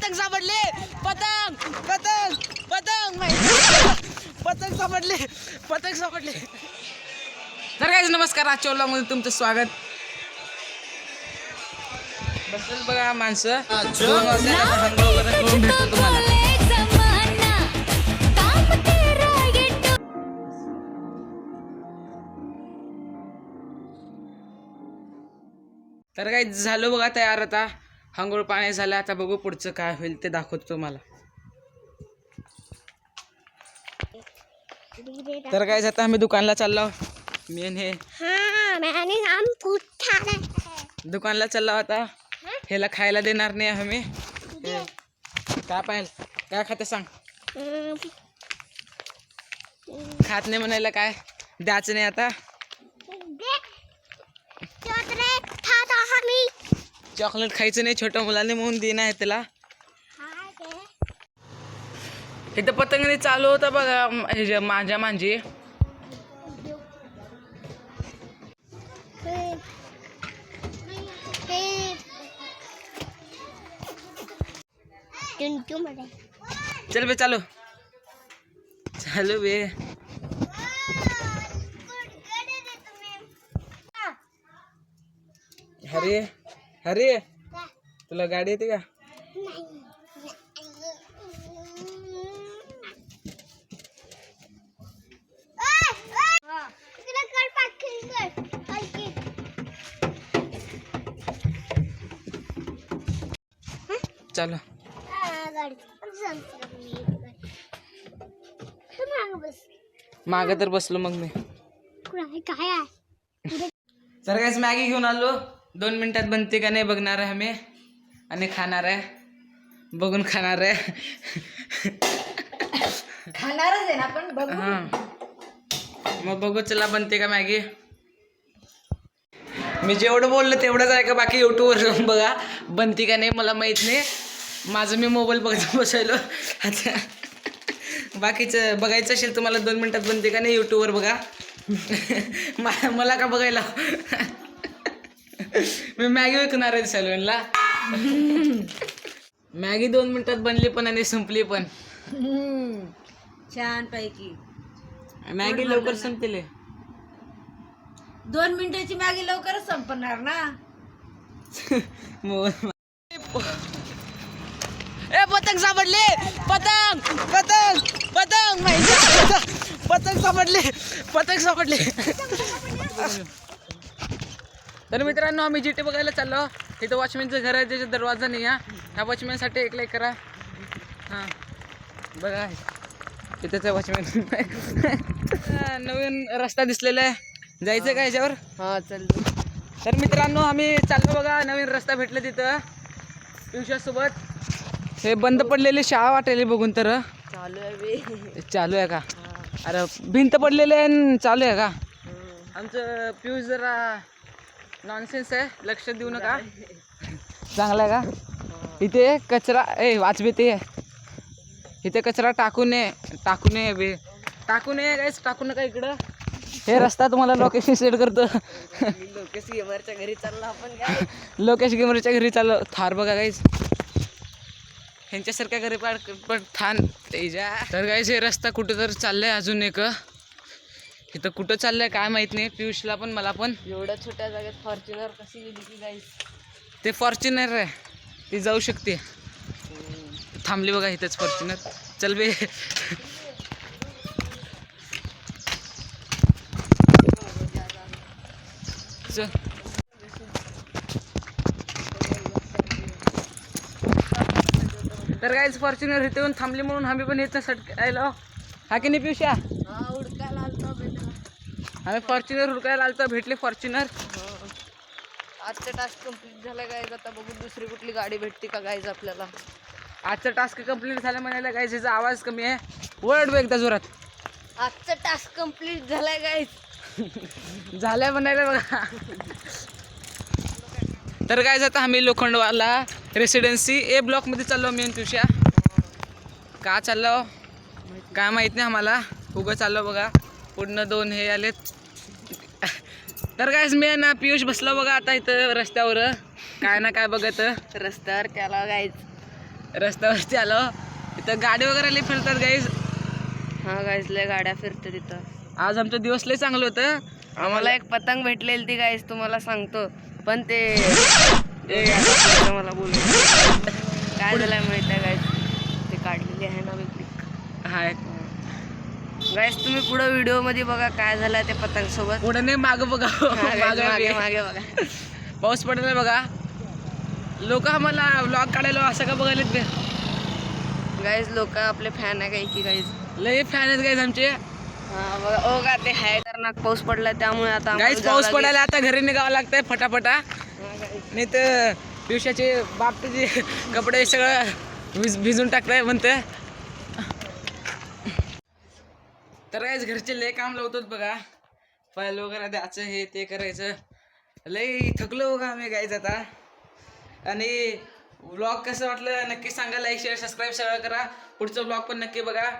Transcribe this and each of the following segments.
पतंग सापडले, पतंग पतंग पतंग पतंग सापडले, पतंग सापडले. तर काय नमस्कार, आजच्या व्लॉगमध्ये तुमचं स्वागत. बसल बघा माणसं 2 वाजता भेटतो तुम्हाला. तर काय झालं बघा तयार, आता अंघोळ पाणी झालं. आता बघू पुढचं काय होईल ते दाखवतो तुम्हाला. तर काय आता आम्ही दुकानला चाललो. मी हे दुकानला चाललो. आता ह्याला खायला देणार नाही आम्ही. काय पाहिजे, काय खाते सांग. खात नाही म्हणायला, काय द्यायचं नाही आता. चॉकलेट खायचं नाही, छोट्या मुलाने म्हणून देणं आहे त्याला. इथं पतंगने चालू होता बघा माझ्या मांजी. चल बे, चालू चालू बे. हरे हरे, तुला गाडी येते का? चलो माग तर बसलो मग मी. तर काहीच मॅगी घेऊन आलो. 2 मिनिटात बनते का नाही बघणार आहे आम्ही, आणि खाणार आहे. बघून खाणार आहे. खाणारच आहे ना पण बघू. हां, मग बघू चला बनते का मॅगी. मी जेवढं बोललो तेवढंच आहे का, बाकी यूट्यूबवर जाऊन बघा बनते का नाही. मला माहीत नाही, माझं मी मोबाईल बघत बसायलो. आता बाकीचं बघायचं असेल तुम्हाला 2 मिनिटात बनते का नाही, यूट्यूबवर बघा. मला का बघायला. मी मॅगी विकणार आहे सॅलूनला. मॅगी 2 मिनिटात बनली पण आणि संपली पण. छान पैकी मॅगी लवकर संपते. 2 मिनिटाची मॅगी लवकरच संपणार ना. ए पतंग सापडले, पतंग पतंग पतंग पतंग सापडले, पतंग सापडले. तर मित्रांनो, आम्ही जिथे बघायला चाललो. तिथं वॉचमॅनचं घर आहे, त्याचा दरवाजा नाही आहे. ह्या वॉचमॅनसाठी एक लाईक करा. हां बघा, तिथेच आहे वॉचमॅन. नवीन रस्ता दिसलेला आहे, जायचं का ह्याच्यावर? हा चल. तर मित्रांनो, आम्ही चाललो बघा. नवीन रस्ता भेटला तिथं पियुषासोबत. हे बंद पडलेली शाळा वाटेली बघून. तर चालू आहे चालू आहे का? अरे भिंत पडलेली आहे, चालू आहे का? आमचं पियुष जरा नॉनसेन्स आहे, लक्ष देऊ नका. चांगला आहे का? इथे कचरा वाचबे ते इथे कचरा टाकू नये बे, टाकू नये गाईस, टाकू नका इकडं. हे रस्ता तुम्हाला लोकेशन सेट करतो. लोकेश गेमरच्या घरी चाललो आपण. लोकेश गेमरच्या घरी चाललो. थार बघा गाईस, ह्यांच्यासारख्या घरी पण थान तेजा. तर गाईस हे रस्ता कुठं तर चाललंय अजून एक. इथं कुठं चाललंय काय माहित नाही, पियुषला पण मला पण. एवढ्या छोट्या जागेत फॉर्च्युनर कशी गेली की गाईस? ते फॉर्च्युनर आहे, ती जाऊ शकते. थांबली बघा इथंच फॉर्च्युनर. चल बे. चल. तर गाईच फॉर्च्युनर इथे येऊन थांबली म्हणून आम्ही पण इथं सटकायला. हा की नाही पियुषा? हुडकायला आलतो भेटला. आम्ही फॉर्च्युनर हुडकायला आलतो, भेटले फॉर्च्युनर. आजचा टास्क कंप्लीट झाला गाईज. आता बघू दुसरी कुठली गाडी भेटते का गाईज आपल्याला. आजचा टास्क कंप्लीट झाला म्हणायला गाईज. ह्याचा आवाज कमी आहे, वर्ड बघ एकदा जोरात. आजचा टास्क कंप्लीट झालाय गाईज. झालंय म्हणायला बघा. तर गाईज आता आम्ही लोखंडवाला रेसिडेन्सी ए ब्लॉकमध्ये चाललो. मी आणि पियुषा का चाललो काय माहीत नाही आम्हाला, उगं चाललो बघा. पुढनं 2 हे आलेत. तर गाईज मी ना पियुष बसला बघा आता इथं रस्त्यावर, काय ना काय बघत रस्त्यावर त्याला गाईज रस्त्यावरती आलो. इथं गाडी वगैरे लई फिरतात गाईज. हा गाईज लय गाड्या फिरते तिथं. आज आमचा दिवस लय चांगलं होतं. आम्हाला एक पतंग भेटलेली ती गाईज तुम्हाला सांगतो, पण ते मला बोलू काय झालंय माहिती आहे गाईज, ते काढलेली आहे ना वेगळी. हाय गाईज तुम्ही पुढे व्हिडिओ मध्ये बघा काय झालंय ते पतंग सोबत. पुढे नाही मागं बघा. मागे मागे बघा. पाऊस पडलाय बघा. लोक आम्हाला व्लॉग काढायला असं का बघायलेत ते. गाईज लोक आपले फॅन आहे काय की गाईज, लय फॅन आहेत गाईज आमचे. हा बघा. ओ का ते आहे खतरनाक पाऊस पडलाय त्यामुळे आता गाईज पाऊस पडायला आता घरी निघावं लागतंय फटाफटा. नाही तर पिवशाचे बापचे कपडे सगळं भिजून टाकलंय म्हणते. तर गाईज घरचे लय काम लावतात बघा. फाईल वगैरे द्यायचं हे ते करायचं. लय थकलो बघा आम्ही गाईज आता. आणि व्लॉग कसं वाटलं नक्की सांगा. लाईक शेअर सबस्क्राईब सगळं करा. पुढचं व्लॉग पण नक्की बघा.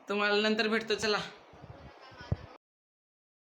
तुम्हाला नंतर भेटतो. चला.